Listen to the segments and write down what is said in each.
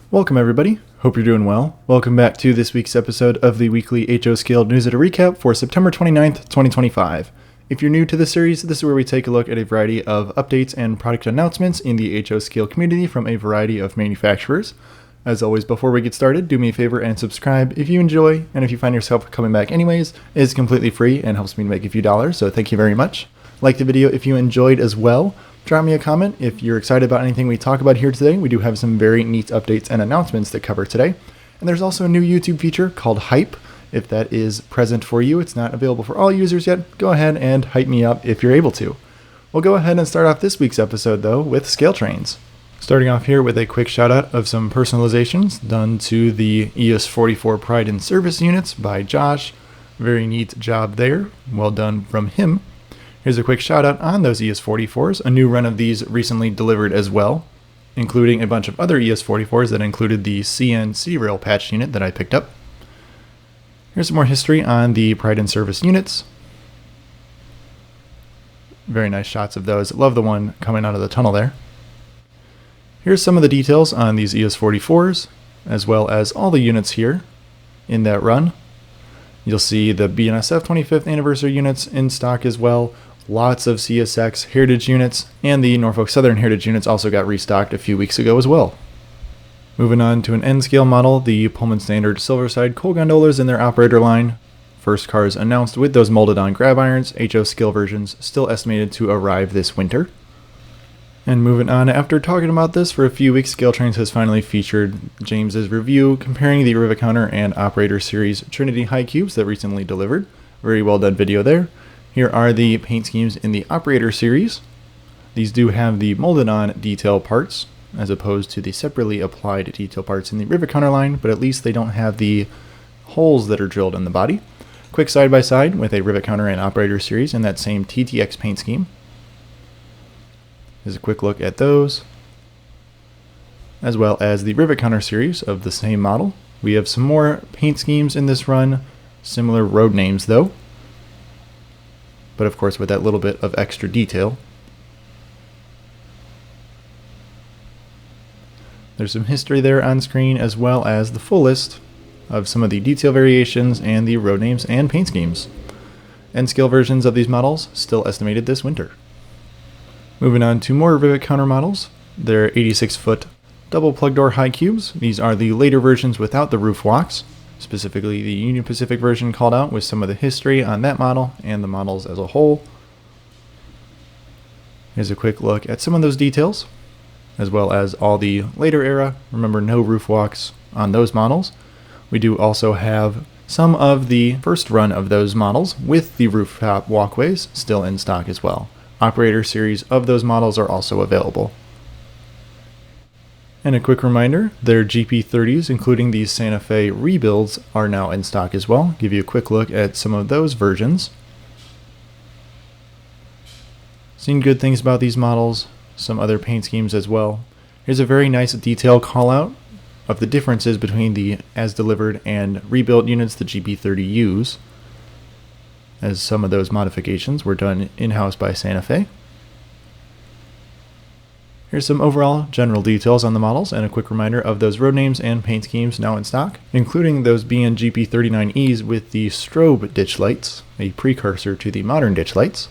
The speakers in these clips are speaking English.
Welcome everybody, hope you're doing well. Welcome back to this week's episode of the weekly HO Scaled Newsletter Recap for September 29th, 2025. If you're new to this series, this is where we take a look at a variety of updates and product announcements in the HO Scale community from a variety of manufacturers. As always, before we get started, do me a favor and subscribe if you enjoy, and if you find yourself coming back anyways, it's completely free and helps me make a few dollars, so thank you very much. Like the video if you enjoyed as well. Drop me a comment if you're excited about anything we talk about here today. We do have some very neat updates and announcements to cover today. And there's also a new YouTube feature called Hype. If that is present for you, it's not available for all users yet. Go ahead and hype me up if you're able to. We'll go ahead and start off this week's episode though with ScaleTrains. Starting off here with a quick shout out of some personalizations done to the ES44 Pride in Service units by Josh. Very neat job there. Well done from him. Here's a quick shout out on those ES44s. A new run of these recently delivered as well, including a bunch of other ES44s that included the CNC rail patch unit that I picked up. Here's some more history on the Pride in Service units. Very nice shots of those. Love the one coming out of the tunnel there. Here's some of the details on these ES44s, as well as all the units here in that run. You'll see the BNSF 25th anniversary units in stock as well. Lots of CSX Heritage units, and the Norfolk Southern Heritage units also got restocked a few weeks ago as well. Moving on to an N-scale model, the Pullman Standard Silverside coal gondolas in their operator line. First cars announced with those molded on grab irons, HO scale versions still estimated to arrive this winter. And moving on, after talking about this for a few weeks, ScaleTrains has finally featured James's review comparing the Rivet Counter and Operator Series Trinity High Cubes that recently delivered. Very well done video there. Here are the paint schemes in the Operator Series. These do have the molded on detail parts, as opposed to the separately applied detail parts in the Rivet Counter line, but at least they don't have the holes that are drilled in the body. Quick side by side with a Rivet Counter and Operator Series in that same TTX paint scheme. Here's a quick look at those, as well as the Rivet Counter series of the same model. We have some more paint schemes in this run, similar road names though, but of course with that little bit of extra detail. There's some history there on screen, as well as the full list of some of the detail variations and the road names and paint schemes. N-scale versions of these models still estimated this winter. Moving on to more Rivet Counter models. They're 86-foot double plug door high cubes. These are the later versions without the roof walks, specifically the Union Pacific version called out with some of the history on that model and the models as a whole. Here's a quick look at some of those details, as well as all the later era. Remember, no roof walks on those models. We do also have some of the first run of those models with the rooftop walkways still in stock as well. Operator series of those models are also available. And a quick reminder, their GP30s, including the Santa Fe rebuilds, are now in stock as well. Give you a quick look at some of those versions. Seen good things about these models, some other paint schemes as well. Here's a very nice detail call out of the differences between the as delivered and rebuilt units, the GP30Us, as some of those modifications were done in-house by Santa Fe. Here's some overall general details on the models and a quick reminder of those road names and paint schemes now in stock, including those BNGP39Es with the strobe ditch lights, a precursor to the modern ditch lights.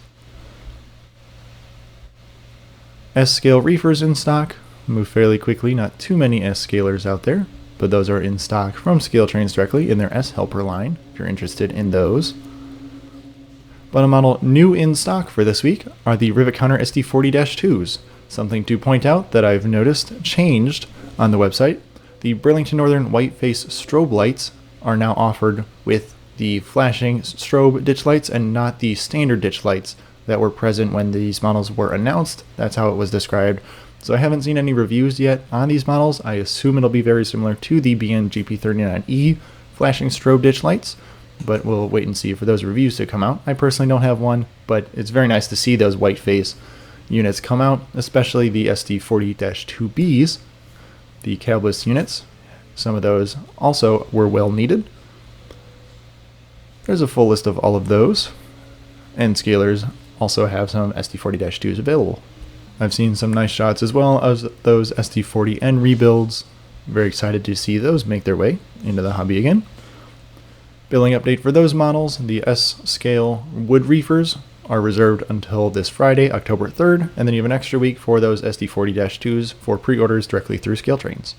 S-scale reefers in stock. Move fairly quickly, not too many S-scalers out there, but those are in stock from ScaleTrains directly in their S-helper line, if you're interested in those. But a model new in stock for this week are the Rivet Counter SD40-2s. Something to point out that I've noticed changed on the website. The Burlington Northern Whiteface strobe lights are now offered with the flashing strobe ditch lights and not the standard ditch lights that were present when these models were announced. That's how it was described. So I haven't seen any reviews yet on these models. I assume it'll be very similar to the BNGP39E flashing strobe ditch lights, but we'll wait and see for those reviews to come out. I personally don't have one, but it's very nice to see those Whiteface units come out, especially the SD40-2Bs, the cabless units. Some of those also were well needed. There's a full list of all of those, and scalers also have some SD40-2s available. I've seen some nice shots as well as those SD40N rebuilds, Very excited to see those make their way into the hobby again. Billing update for those models, the S-scale wood reefers are reserved until this Friday, October 3rd, and then you have an extra week for those SD40-2s for pre-orders directly through ScaleTrains.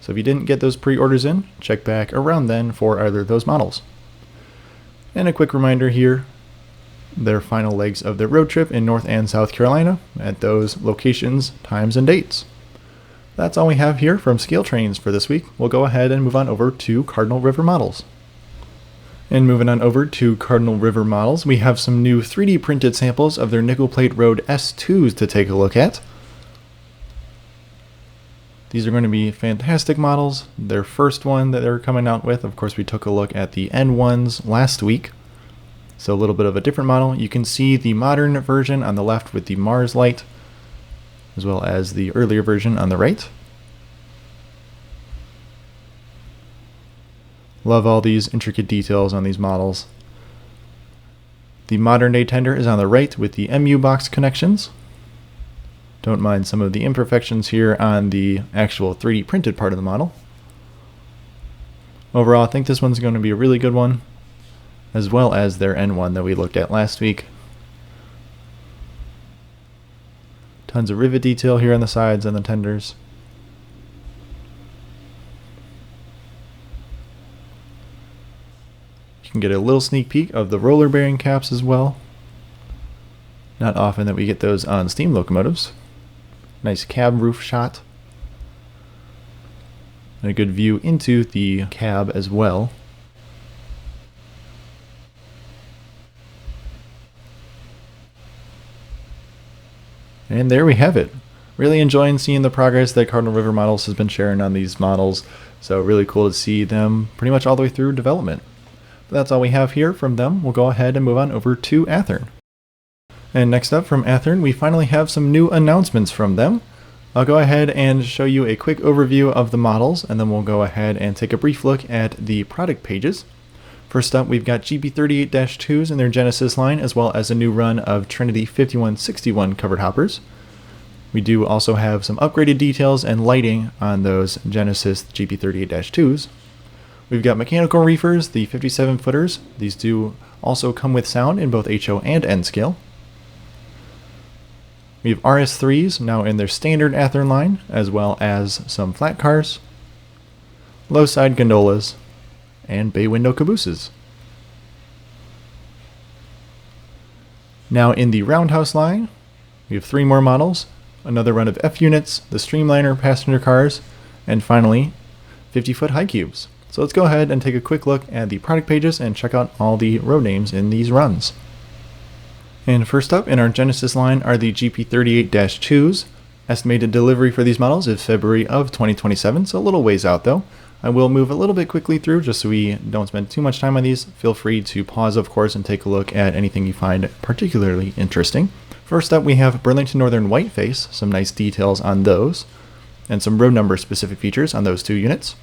So if you didn't get those pre-orders in, check back around then for either of those models. And a quick reminder here, their final legs of their road trip in North and South Carolina at those locations, times, and dates. That's all we have here from ScaleTrains for this week. We'll go ahead and move on over to Cardinal River Models. And moving on over to Cardinal River Models, we have some new 3D printed samples of their nickel plate road S2s to take a look at. These are going to be fantastic models. Their first one that they're coming out with, of course we took a look at the N1s last week. So a little bit of a different model. You can see the modern version on the left with the Mars light, as well as the earlier version on the right. Love all these intricate details on these models. The modern day tender is on the right with the MU box connections. Don't mind some of the imperfections here on the actual 3D printed part of the model. Overall, I think this one's going to be a really good one, as well as their N1 that we looked at last week. Tons of rivet detail here on the sides and the tenders. You can get a little sneak peek of the roller bearing caps as well. Not often that we get those on steam locomotives. Nice cab roof shot. And a good view into the cab as well. And there we have it. Really enjoying seeing the progress that Cardinal River Models has been sharing on these models. So really cool to see them pretty much all the way through development. But that's all we have here from them. We'll go ahead and move on over to Athearn. And next up from Athearn, we finally have some new announcements from them. I'll go ahead and show you a quick overview of the models, and then we'll go ahead and take a brief look at the product pages. First up, we've got GP38-2s in their Genesis line, as well as a new run of Trinity 5161 covered hoppers. We do also have some upgraded details and lighting on those Genesis GP38-2s. We've got mechanical reefers, the 57-footers. These do also come with sound in both HO and N scale. We have RS3s now in their standard Athearn line, as well as some flat cars, low side gondolas, and bay window cabooses. Now in the Roundhouse line, we have 3 more models, another run of F units, the Streamliner passenger cars, and finally 50-foot high cubes. So let's go ahead and take a quick look at the product pages and check out all the road names in these runs. And first up in our Genesis line are the GP38-2s. Estimated delivery for these models is February of 2027, so a little ways out though. I will move a little bit quickly through just so we don't spend too much time on these. Feel free to pause, of course, and take a look at anything you find particularly interesting. First up, we have Burlington Northern Whiteface, some nice details on those, and some road number specific features on those 2 units.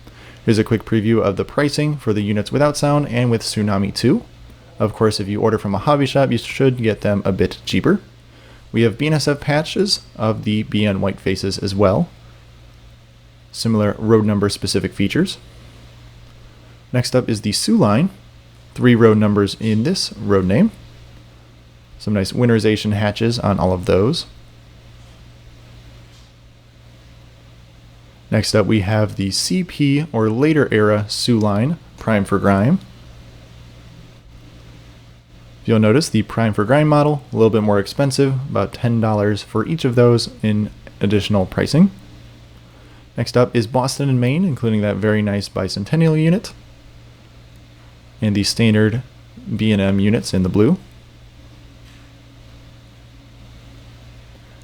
Here's a quick preview of the pricing for the units without sound and with Tsunami 2. Of course, if you order from a hobby shop, you should get them a bit cheaper. We have BNSF patches of the BN Whitefaces as well. Similar road number specific features. Next up is the Sioux line. 3 road numbers in this road name. Some nice winterization hatches on all of those. Next up we have the CP or later era Sioux line, Prime for Grime. You'll notice the Prime for Grime model, a little bit more expensive, about $10 for each of those in additional pricing. Next up is Boston and Maine, including that very nice bicentennial unit, and the standard B&M units in the blue.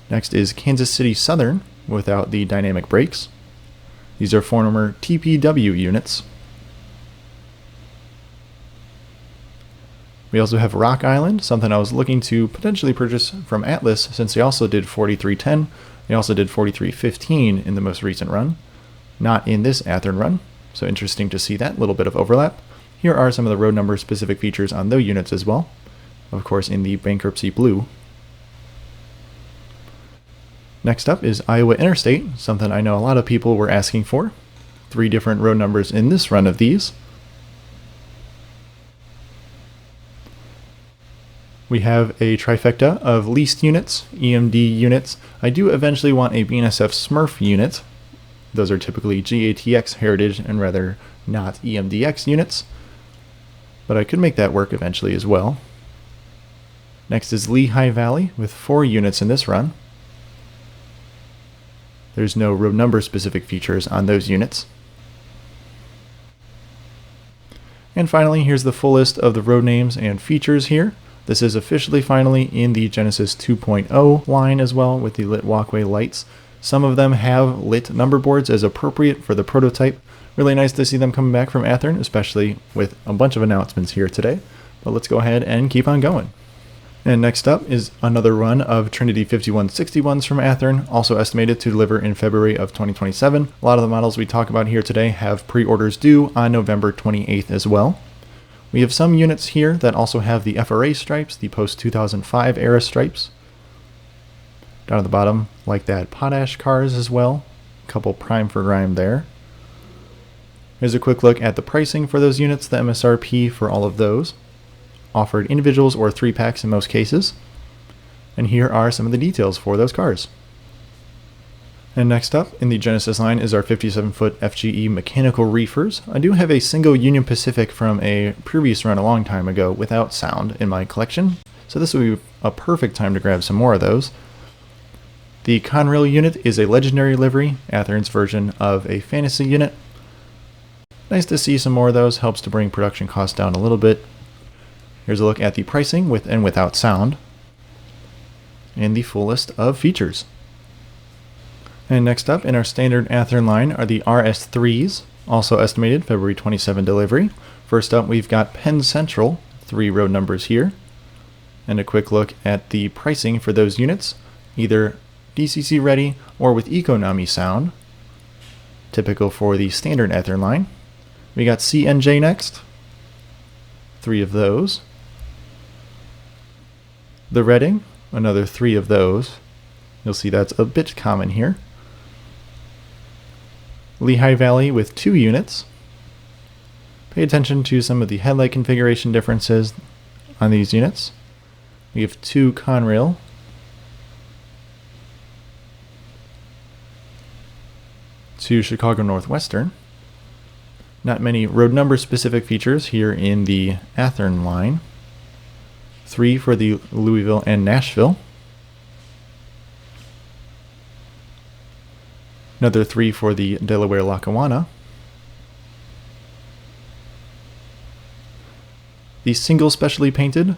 Next is Kansas City Southern without the dynamic brakes. These are former TPW units. We also have Rock Island, something I was looking to potentially purchase from Atlas since they also did 4310. They also did 4315 in the most recent run, not in this Athearn run. So interesting to see that little bit of overlap. Here are some of the road number specific features on those units as well. Of course in the bankruptcy blue. Next up is Iowa Interstate, something I know a lot of people were asking for. 3 different road numbers in this run of these. We have a trifecta of leased units, EMD units. I do eventually want a BNSF Smurf unit. Those are typically GATX Heritage and rather not EMDX units, but I could make that work eventually as well. Next is Lehigh Valley with 4 units in this run. There's no road number specific features on those units. And finally, here's the full list of the road names and features here. This is officially finally in the Genesis 2.0 line as well with the lit walkway lights. Some of them have lit number boards as appropriate for the prototype. Really nice to see them coming back from Athearn, especially with a bunch of announcements here today. But let's go ahead and keep on going. And next up is another run of Trinity 5161s from Athearn, also estimated to deliver in February of 2027. A lot of the models we talk about here today have pre-orders due on November 28th as well. We have some units here that also have the FRA stripes, the post-2005 era stripes. Down at the bottom, like that Potash cars as well. A couple prime for grime there. Here's a quick look at the pricing for those units, the MSRP for all of those. Offered individuals or 3-packs in most cases. And here are some of the details for those cars. And next up in the Genesis line is our 57-foot FGE mechanical reefers. I do have a single Union Pacific from a previous run a long time ago without sound in my collection, so this would be a perfect time to grab some more of those. The Conrail unit is a legendary livery, Athearn's version of a fantasy unit. Nice to see some more of those, helps to bring production costs down a little bit. Here's a look at the pricing with and without sound, and the full list of features. And next up in our standard Athearn line are the RS3s, also estimated February 27 delivery. First up we've got Penn Central, 3 road numbers here, and a quick look at the pricing for those units, either DCC ready or with Econami sound, typical for the standard Athearn line. We got CNJ next, 3 of those. The Reading, another 3 of those. You'll see that's a bit common here. Lehigh Valley with 2 units. Pay attention to some of the headlight configuration differences on these units. We have 2 Conrail. 2 Chicago Northwestern. Not many road number specific features here in the Athearn line. 3 for the Louisville and Nashville. Another 3 for the Delaware Lackawanna. The single specially painted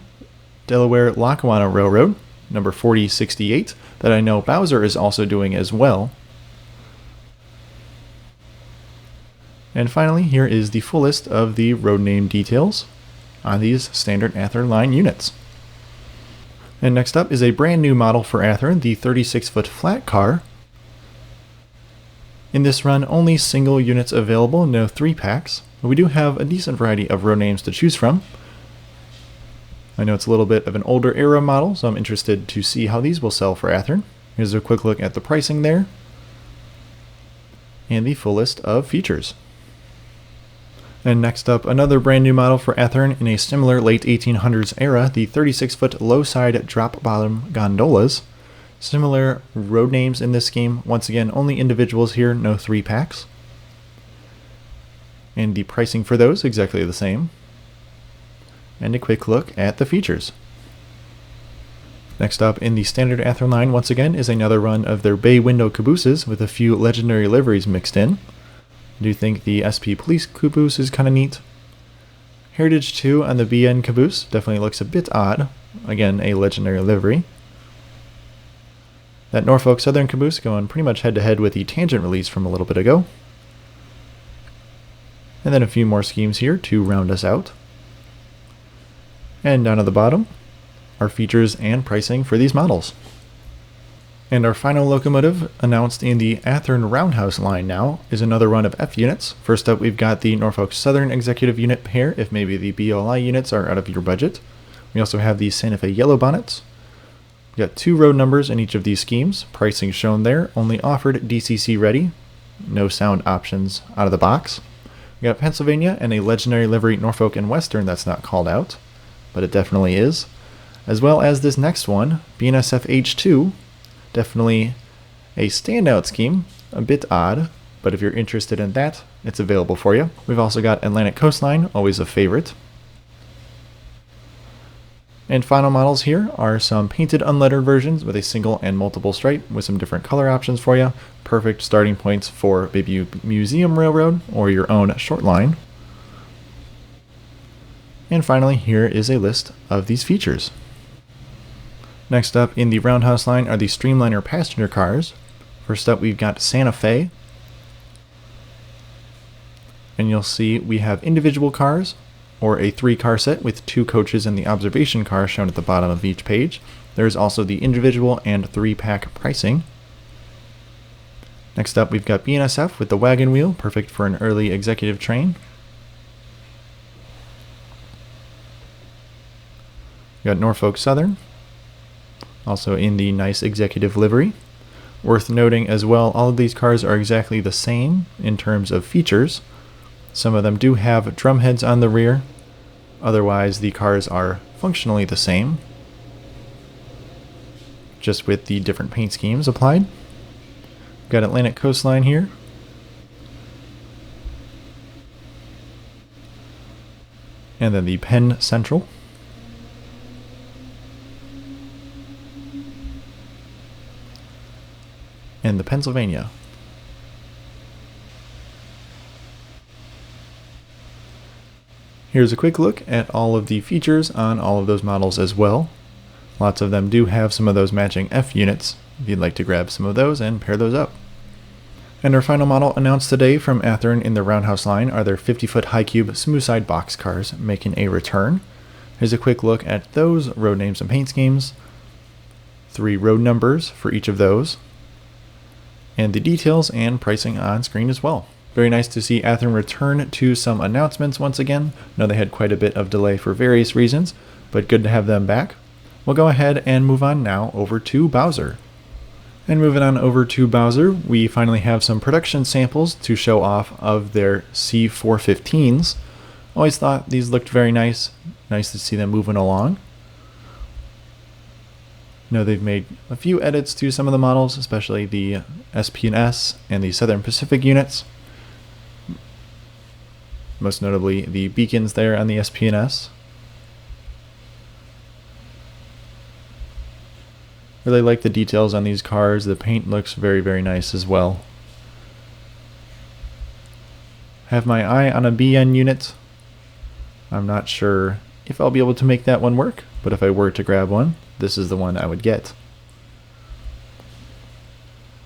Delaware Lackawanna Railroad, number 4068, that I know Bowser is also doing as well. And finally, here is the full list of the road name details on these standard Athearn line units. And next up is a brand new model for Athearn, the 36-foot flat car. In this run, only single units available, no 3-packs, but we do have a decent variety of road names to choose from. I know it's a little bit of an older era model, so I'm interested to see how these will sell for Athearn. Here's a quick look at the pricing there, and the full list of features. And next up, another brand new model for Athearn in a similar late 1800s era, the 36-foot low-side drop-bottom gondolas. Similar road names in this scheme. Once again, only individuals here, no 3-packs. And the pricing for those, exactly the same. And a quick look at the features. Next up in the standard Athearn line, once again, is another run of their bay window cabooses with a few legendary liveries mixed in. I do think the SP Police caboose is kind of neat. Heritage 2 on the BN caboose definitely looks a bit odd. Again, a legendary livery. That Norfolk Southern caboose going pretty much head-to-head with the Tangent release from a little bit ago. And then a few more schemes here to round us out. And down at the bottom, our features and pricing for these models. And our final locomotive, announced in the Athearn Roundhouse line now, is another run of F units. First up, we've got the Norfolk Southern Executive Unit pair, if maybe the BLI units are out of your budget. We also have the Santa Fe Yellow Bonnets. We've got 2 road numbers in each of these schemes. Pricing shown there, only offered DCC ready. no sound options out of the box. We got Pennsylvania and a legendary livery Norfolk and Western that's not called out, but it definitely is. As well as this next one, BNSF H2, definitely a standout scheme, a bit odd, but if you're interested in that, it's available for you. We've also got Atlantic Coastline, always a favorite. And final models here are some painted unlettered versions with a single and multiple stripe with some different color options for you. Perfect starting points for maybe museum railroad or your own short line. And finally, here is a list of these features. Next up in the Roundhouse line are the Streamliner passenger cars. First up, we've got Santa Fe. And you'll see we have individual cars, or a 3-car set with 2 coaches and the observation car shown at the bottom of each page. There's also the individual and 3-pack pricing. Next up, we've got BNSF with the wagon wheel, perfect for an early executive train. We've got Norfolk Southern, also in the nice executive livery. Worth noting as well, all of these cars are exactly the same in terms of features. Some of them do have drum heads on the rear. Otherwise, the cars are functionally the same, just with the different paint schemes applied. We've got Atlantic Coastline here. And then the Penn Central. And the Pennsylvania. Here's a quick look at all of the features on all of those models as well. Lots of them do have some of those matching F units, if you'd like to grab some of those and pair those up. And our final model announced today from Athearn in the Roundhouse line are their 50-foot high cube smooth side box cars making a return. Here's a quick look at those road names and paint schemes, 3 road numbers for each of those, and the details and pricing on screen as well. Very nice to see Athearn return to some announcements once again. I know they had quite a bit of delay for various reasons, but good to have them back. We'll go ahead and move on now over to Bowser. And moving on over to Bowser, we finally have some production samples to show off of their C415s. Always thought these looked very nice. Nice to see them moving along. I know they've made a few edits to some of the models, especially the SP&S and the Southern Pacific units. Most notably the beacons there on the SP&S. Really like the details on these cars. The paint looks very, very nice as well. Have my eye on a BN unit. I'm not sure if I'll be able to make that one work, but if I were to grab one, this is the one I would get.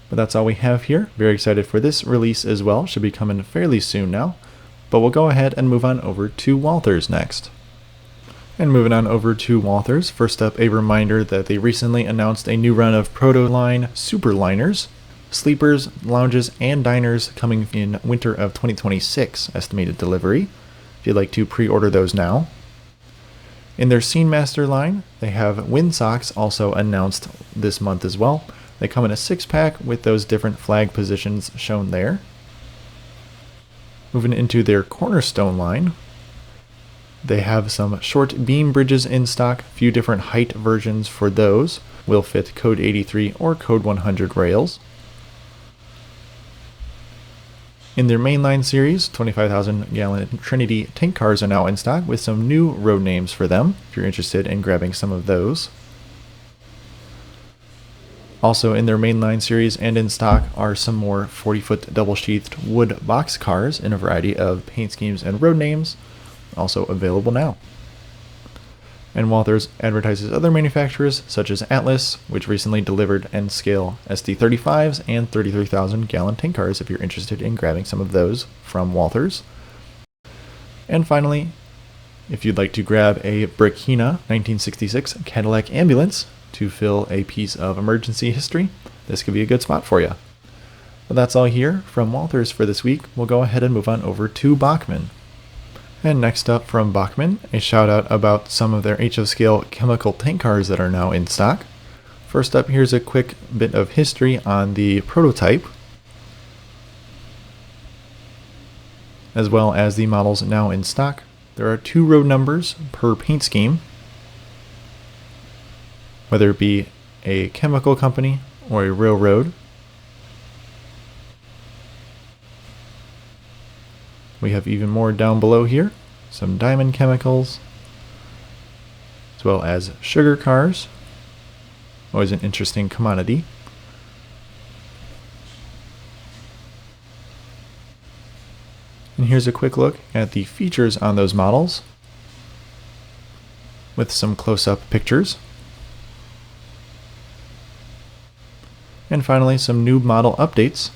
But that's all we have here. Very excited for this release as well. Should be coming fairly soon now. But we'll go ahead and move on over to Walthers next. And moving on over to Walthers, first up a reminder that they recently announced a new run of Proto-Line Superliners, sleepers, lounges, and diners coming in winter of 2026 estimated delivery, if you'd like to pre-order those now. In their Scene Master line, they have windsocks also announced this month as well. They come in a 6-pack with those different flag positions shown there. Moving into their Cornerstone line, they have some short beam bridges in stock, a few different height versions for those. Will fit Code 83 or Code 100 rails. In their mainline series, 25,000 gallon Trinity tank cars are now in stock with some new road names for them, if you're interested in grabbing some of those. Also in their mainline series and in stock are some more 40-foot double-sheathed wood box cars in a variety of paint schemes and road names, also available now. And Walthers advertises other manufacturers such as Atlas, which recently delivered N-scale SD35s and 33,000 gallon tank cars if you're interested in grabbing some of those from Walthers. And finally, if you'd like to grab a Brechina 1966 Cadillac ambulance to fill a piece of emergency history, this could be a good spot for you. But that's all here from Walthers for this week. We'll go ahead and move on over to Bachmann. And next up from Bachmann, a shout out about some of their HO scale chemical tank cars that are now in stock. First up, here's a quick bit of history on the prototype. as well as the models now in stock. There are 2 road numbers per paint scheme, whether it be a chemical company or a railroad. We have even more down below here, some diamond chemicals, as well as sugar cars, always an interesting commodity. And here's a quick look at the features on those models with some close-up pictures. And finally, some new model updates.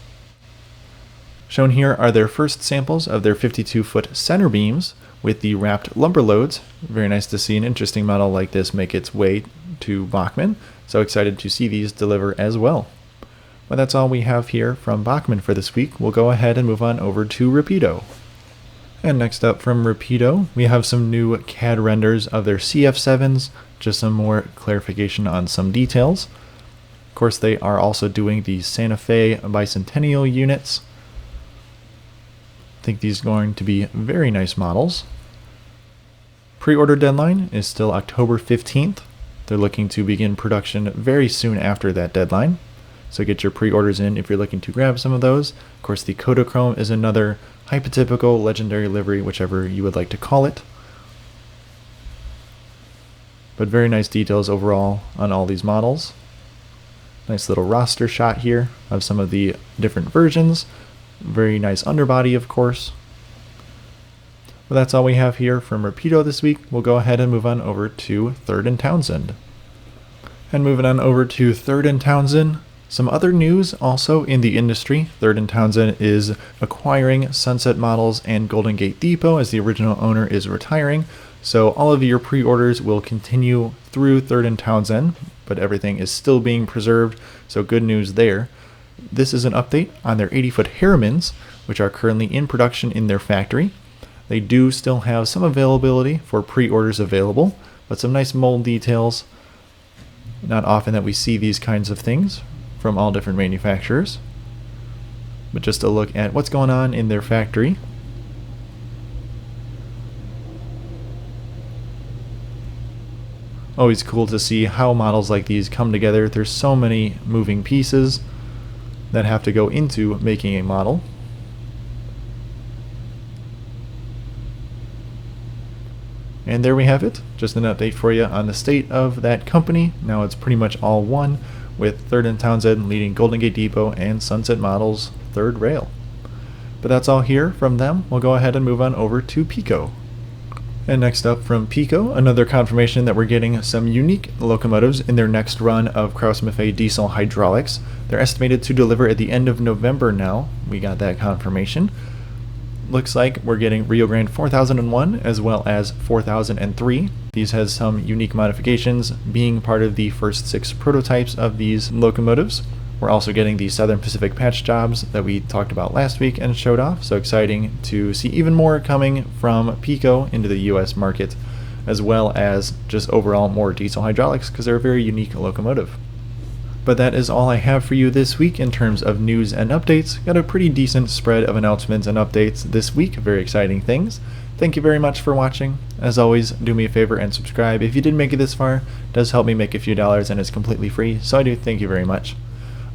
Shown here are their first samples of their 52-foot center beams with the wrapped lumber loads. Very nice to see an interesting model like this make its way to Bachmann. So excited to see these deliver as well. But that's all we have here from Bachmann for this week. We'll go ahead and move on over to Rapido. And next up from Rapido, we have some new CAD renders of their CF7s, just some more clarification on some details. Of course, they are also doing the Santa Fe Bicentennial units. I think these are going to be very nice models. Pre-order deadline is still October 15th. They're looking to begin production very soon after that deadline. So get your pre-orders in if you're looking to grab some of those. Of course, the Kodachrome is another hypotypical legendary livery, whichever you would like to call it. But very nice details overall on all these models. Nice little roster shot here of some of the different versions. Very nice underbody, of course. But that's all we have here from Rapido this week. We'll go ahead and move on over to 3rd and Townsend. And moving on over to 3rd and Townsend, some other news also in the industry. 3rd and Townsend is acquiring Sunset Models and Golden Gate Depot as the original owner is retiring. So all of your pre-orders will continue through 3rd and Townsend, but everything is still being preserved, so good news there. This is an update on their 80-foot Harrimans, which are currently in production in their factory. They do still have some availability for pre-orders available, but some nice mold details. Not often that we see these kinds of things from all different manufacturers. But just a look at what's going on in their factory. Always cool to see how models like these come together. There's so many moving pieces that have to go into making a model. And there we have it. Just an update for you on the state of that company. Now it's pretty much all one, with 3rd and Townsend leading Golden Gate Depot and Sunset Models 3rd Rail. But that's all here from them. We'll go ahead and move on over to Pico. And next up from Pico, another confirmation that we're getting some unique locomotives in their next run of Krauss-Maffei diesel hydraulics. They're estimated to deliver at the end of November now. We got that confirmation. Looks like we're getting Rio Grande 4001 as well as 4003. These has some unique modifications, being part of the first 6 prototypes of these locomotives. We're also getting the Southern Pacific patch jobs that we talked about last week and showed off, so exciting to see even more coming from Pico into the US market, as well as just overall more diesel hydraulics because they're a very unique locomotive. But that is all I have for you this week in terms of news and updates. Got a pretty decent spread of announcements and updates this week, very exciting things. Thank you very much for watching. As always, do me a favor and subscribe. If you did make it this far, it does help me make a few dollars and it's completely free, so I do thank you very much.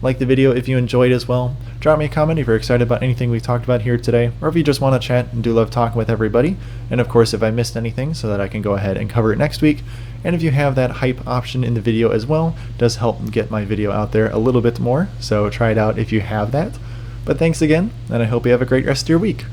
Like the video if you enjoyed as well. Drop me a comment if you're excited about anything we talked about here today, or if you just want to chat and do love talking with everybody. And of course, if I missed anything, so that I can go ahead and cover it next week. And if you have that hype option in the video as well, it does help get my video out there a little bit more, so try it out if you have that. But thanks again, and I hope you have a great rest of your week.